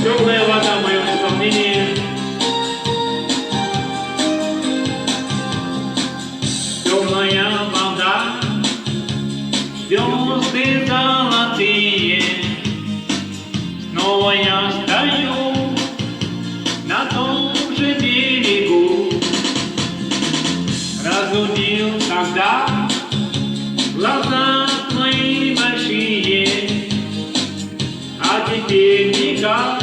Теплая вода в моем исполнении. Теплая вода, звезды золотые. Снова я стою на том же берегу. Разлюбил, когда глаза твои большие, а теперь никак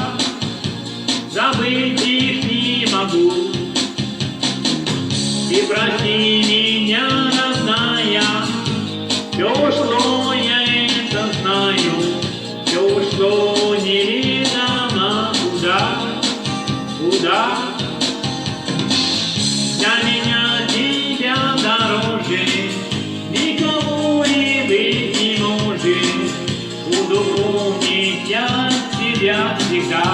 забыть их не могу. И прости меня, родная, все, что я это знаю, все, что неведомо куда. Для меня тебя дороже, никому и быть не может. Буду помнить я тебя всегда.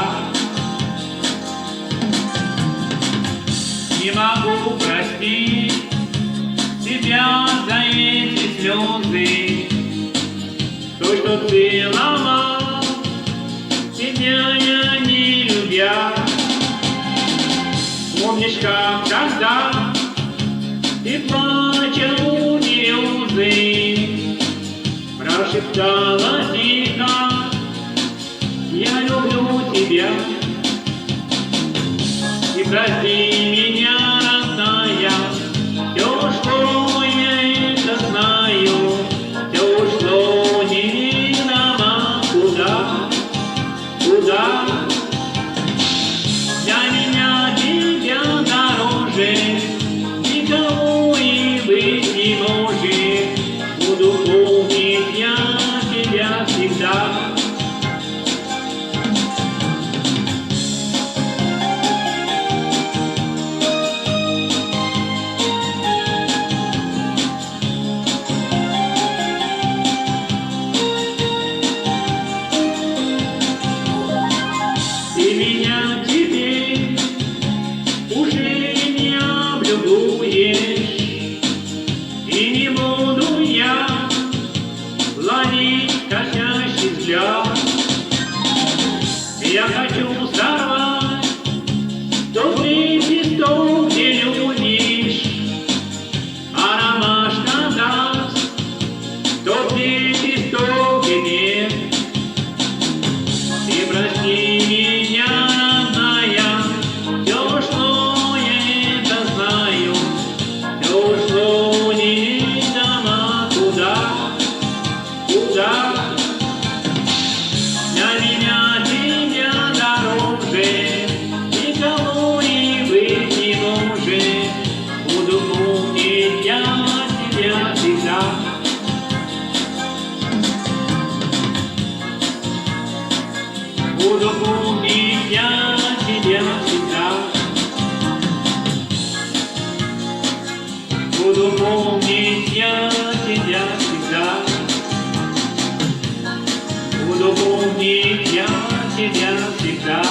Не могу простить тебя за эти слезы, то, что целовал тебя я не любя. Помнишь, как тогда ты, плача у березы, прошептала тихо: я люблю тебя. И прости меня, родная, все, что я это знаю, все, что неведомо куда. Для меня тебя дороже, никому и быть не может. Буду помнить я тебя всегда. Ты меня теперь уже не облюбуешь, и не буду я ловить косящий взгляд. Я хочу сорвать тот лепесток, где любишь, а ромашка даст тот лепесток, где нет. И прости меня, родная, все, что я это знаю, все, что неведомо куда. Для меня тебя дороже, никому и быть не может. Буду помнить я тебя всегда. Буду помнить я тебя всегда. Буду помнить я тебя всегда. Буду помнить я тебя всегда.